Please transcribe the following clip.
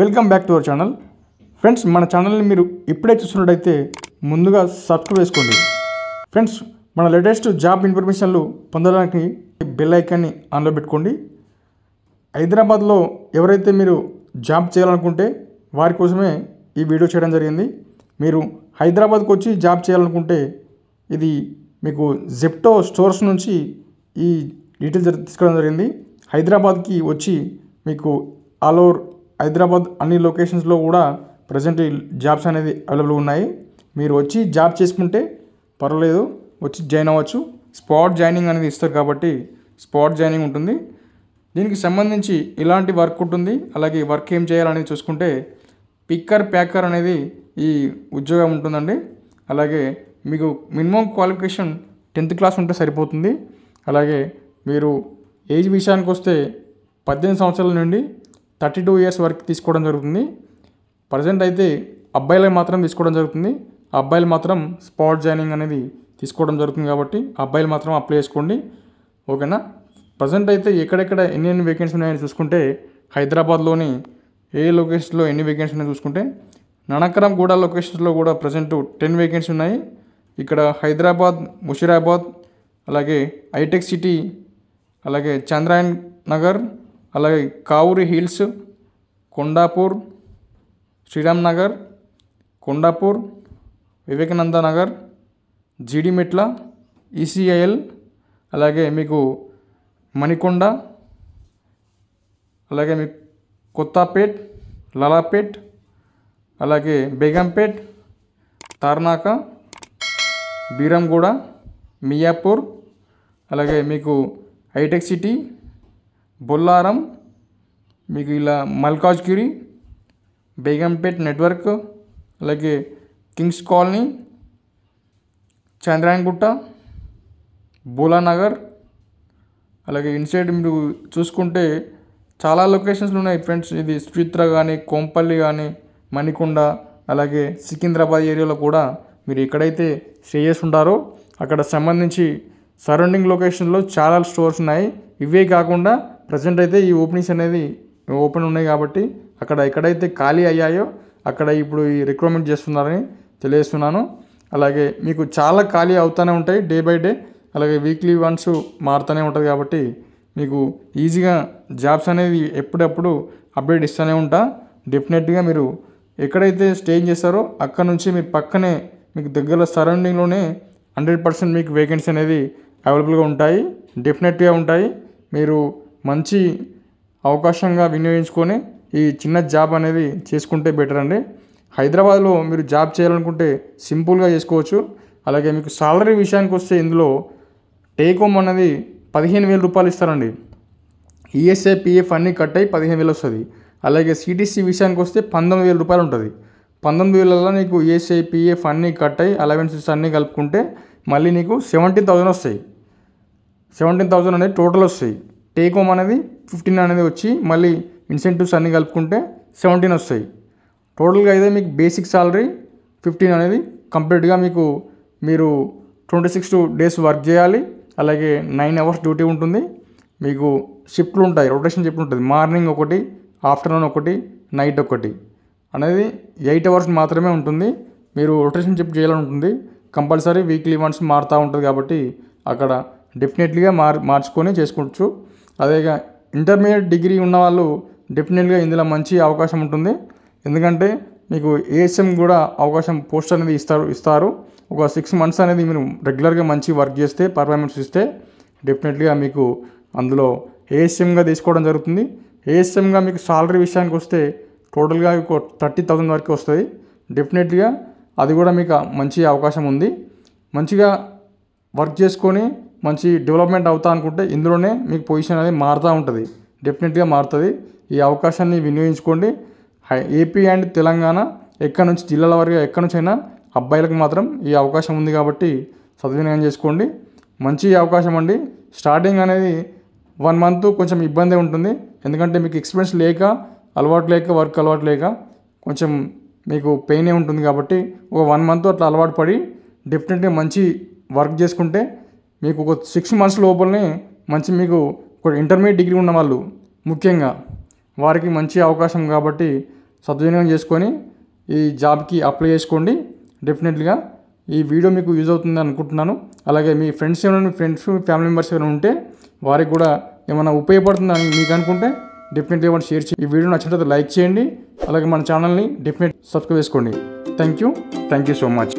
Welcome back to our channel. Friends, మన ఛానల్ని మీరు ఇప్పుడే చూస్తున్నట్టయితే ముందుగా సబ్స్క్రైబ్ చేసుకోండి. ఫ్రెండ్స్, మన లేటెస్ట్ జాబ్ ఇన్ఫర్మేషన్లు పొందడానికి బెల్ ఐకాన్ని ఆన్లో పెట్టుకోండి. హైదరాబాద్లో ఎవరైతే మీరు జాబ్ చేయాలనుకుంటే వారి కోసమే ఈ వీడియో చేయడం జరిగింది. మీరు హైదరాబాద్కి వచ్చి జాబ్ చేయాలనుకుంటే ఇది మీకు జెప్టో స్టోర్స్ నుంచి ఈ డీటెయిల్స్ తీసుకోవడం జరిగింది. హైదరాబాద్కి వచ్చి మీకు ఆల్ ఓవర్ హైదరాబాద్ అన్ని లొకేషన్స్లో కూడా ప్రజెంట్ జాబ్స్ అనేది అవైలబుల్ ఉన్నాయి. మీరు వచ్చి జాబ్ చేసుకుంటే పర్వాలేదు, వచ్చి జాయిన్ అవ్వచ్చు. స్పాట్ జాయినింగ్ అనేది ఇస్తారు కాబట్టి స్పాట్ జాయినింగ్ ఉంటుంది. దీనికి సంబంధించి ఇలాంటి వర్క్ ఉంటుంది. అలాగే వర్క్ ఏం చేయాలనేది చూసుకుంటే పిక్కర్ ప్యాకర్ అనేది ఈ ఉద్యోగం ఉంటుందండి. అలాగే మీకు మినిమం క్వాలిఫికేషన్ 10th క్లాస్ ఉంటే సరిపోతుంది. అలాగే మీరు ఏజ్ విషయానికి వస్తే 18 సంవత్సరాల నుండి 32 ఇయర్స్ వరకు తీసుకోవడం జరుగుతుంది. ప్రజెంట్ అయితే అబ్బాయిలకు మాత్రం తీసుకోవడం జరుగుతుంది. అబ్బాయిలు మాత్రం స్పాట్ జాయినింగ్ అనేది తీసుకోవడం జరుగుతుంది కాబట్టి అబ్బాయిలు మాత్రం అప్లై చేసుకోండి, ఓకేనా. ప్రజెంట్ అయితే ఎక్కడెక్కడ ఎన్ని వేకెన్సీ ఉన్నాయని చూసుకుంటే హైదరాబాద్లోని ఏ లొకేషన్లో ఎన్ని వేకెన్సీ ఉన్నాయో చూసుకుంటే ననకరం గూడ లొకేషన్స్లో కూడా ప్రజెంట్ 10 వేకెన్సీ ఉన్నాయి. ఇక్కడ హైదరాబాద్, ముషిరాబాద్, అలాగే హైటెక్ సిటీ, అలాగే చంద్రాయన్ నగర్, అలాగే కావూరి హిల్స్, కొండాపూర్, శ్రీరామ్ నగర్, కొండాపూర్, వివేకానంద నగర్, జీడిమెట్ల, ఈసీఐఎల్, అలాగే మీకు మణికొండ, అలాగే మీకు కొత్తపేట్, లాలాపేట్, అలాగే బేగంపేట్, తార్నాక, బీరంగూడ, మియాపూర్, అలాగే మీకు హైటెక్ సిటీ, బొల్లారం, మీకు ఇలా మల్కాజ్గిరి, బేగంపేట్ నెట్వర్క్, అలాగే కింగ్స్ కాలనీ, చంద్రాయన్గుట్ట, బోలానగర్, అలాగే ఇన్సైడ్ మీరు చూసుకుంటే చాలా లొకేషన్స్లు ఉన్నాయి ఫ్రెండ్స్. ఇది సుచిత్ర కానీ, కోంపల్లి కానీ, మణికొండ, అలాగే సికింద్రాబాద్ ఏరియాలో కూడా మీరు ఎక్కడైతే స్టే చేస్తుంటారో అక్కడ సంబంధించి సరౌండింగ్ లొకేషన్లో చాలా స్టోర్స్ ఉన్నాయి. ఇవే కాకుండా ప్రజెంట్ అయితే ఈ ఓపెనింగ్స్ అనేది ఓపెన్ ఉన్నాయి కాబట్టి అక్కడ ఎక్కడైతే ఖాళీ అయ్యాయో అక్కడ ఇప్పుడు ఈ రిక్రూట్మెంట్ చేస్తున్నారని తెలియజేస్తున్నాను. అలాగే మీకు చాలా ఖాళీ అవుతూనే ఉంటాయి డే బై డే, అలాగే వీక్లీ వన్స్ మారుతూనే ఉంటుంది కాబట్టి మీకు ఈజీగా జాబ్స్ అనేది ఎప్పుడప్పుడు అప్డేట్ ఇస్తూనే ఉంటా. డెఫినెట్గా మీరు ఎక్కడైతే స్టే చేస్తారో అక్కడ నుంచి మీరు పక్కనే మీకు దగ్గర సరౌండింగ్లోనే 100% మీకు వేకెన్సీ అనేది అవైలబుల్గా ఉంటాయి, డెఫినెట్గా ఉంటాయి. మీరు మంచి అవకాశంగా వినియోగించుకొని ఈ చిన్న జాబ్ అనేది చేసుకుంటే బెటర్ అండి. హైదరాబాద్లో మీరు జాబ్ చేయాలనుకుంటే సింపుల్గా చేసుకోవచ్చు. అలాగే మీకు సాలరీ విషయానికి వస్తే ఇందులో టేక్ హోమ్ అనేది 15,000 రూపాయలు ఇస్తారండి. ఈఎస్ఐ, పిఎఫ్ అన్నీ కట్ అయ్యి 15,000 వస్తుంది. అలాగే సిటీసీ విషయానికి వస్తే 19,000 రూపాయలు ఉంటుంది. 19,000లో నీకు ఈఎస్ఐ, పిఎఫ్ అన్నీ కట్ అయ్యి అలవెన్సెస్ అన్నీ కలుపుకుంటే మళ్ళీ నీకు 17,000 వస్తాయి. 17,000 అనేది టోటల్ వస్తాయి. టేక్ హోమ్ అనేది 15 అనేది వచ్చి మళ్ళీ ఇన్సెంటివ్స్ అన్నీ కలుపుకుంటే 17 వస్తాయి. టోటల్గా అయితే మీకు బేసిక్ సాలరీ 15 అనేది కంప్లీట్గా మీరు 26 డేస్ వర్క్ చేయాలి. అలాగే 9 అవర్స్ డ్యూటీ ఉంటుంది. మీకు షిఫ్ట్లు ఉంటాయి, రొటేషన్ షిఫ్ట్ ఉంటుంది. మార్నింగ్ ఒకటి, ఆఫ్టర్నూన్ ఒకటి, నైట్ ఒకటి అనేది 8 అవర్స్ మాత్రమే ఉంటుంది. మీరు రొటేషన్ షిఫ్ట్ చేయాలని ఉంటుంది. కంపల్సరీ వీక్లీ వన్స్ మారుతూ ఉంటుంది కాబట్టి అక్కడ డెఫినెట్లీగా మార్చుకొని చేసుకోవచ్చు. అదేగా ఇంటర్మీడియట్ డిగ్రీ ఉన్న వాళ్ళు డెఫినెట్గా ఇందులో మంచి అవకాశం ఉంటుంది. ఎందుకంటే మీకు ఏఎస్ఎం కూడా అవకాశం పోస్ట్ అనేది ఇస్తారు. ఒక 6 months అనేది మీరు రెగ్యులర్గా మంచి వర్క్ చేస్తే, పర్ఫార్మెన్స్ ఇస్తే డెఫినెట్లీగా మీకు అందులో ఏఎస్ఎంగా తీసుకోవడం జరుగుతుంది. ఏఎస్ఎంగా మీకు సాలరీ విషయానికి వస్తే టోటల్గా 30,000 వరకు వస్తుంది. డెఫినెట్లీగా అది కూడా మీకు మంచి అవకాశం ఉంది. మంచిగా వర్క్ చేసుకొని మంచి డెవలప్మెంట్ అవుతా అనుకుంటే ఇందులోనే మీకు పొజిషన్ అనేది మారుతూ ఉంటుంది, డెఫినెట్గా మారుతుంది. ఈ అవకాశాన్ని వినియోగించుకోండి. ఏపీ అండ్ తెలంగాణ ఎక్కడి నుంచి జిల్లాల వరకు ఎక్కడి నుంచి అయినా అబ్బాయిలకు మాత్రం ఈ అవకాశం ఉంది కాబట్టి సద్వినియోగం చేసుకోండి. మంచి అవకాశం అండి. స్టార్టింగ్ అనేది 1 month కొంచెం ఇబ్బంది ఉంటుంది. ఎందుకంటే మీకు ఎక్స్పీరియన్స్ లేక, అలవాటు లేక, వర్క్ అలవాటు లేక కొంచెం మీకు పెయినే ఉంటుంది కాబట్టి ఒక 1 month అట్లా అలవాటు పడి డెఫినెట్గా మంచి వర్క్ చేసుకుంటే మీకు ఒక 6 months లోపలనే మంచి మీకు ఒక ఇంటర్మీడియట్ డిగ్రీ ఉన్న వాళ్ళు ముఖ్యంగా వారికి మంచి అవకాశం కాబట్టి సద్వినియోగం చేసుకొని ఈ జాబ్కి అప్లై చేసుకోండి. డెఫినెట్లీగా ఈ వీడియో మీకు యూజ్ అవుతుంది అనుకుంటున్నాను. అలాగే మీ ఫ్రెండ్స్ ఫ్యామిలీ మెంబర్స్ ఎవరైనా ఉంటే వారికి కూడా ఏమైనా ఉపయోగపడుతుందని మీకు అనుకుంటే డెఫినెట్గా ఏమైనా షేర్ చేయండి. ఈ వీడియో నచ్చినట్లయితే లైక్ చేయండి. అలాగే మన ఛానల్ని డెఫినెట్ సబ్స్క్రైబ్ చేసుకోండి. Thank you so much.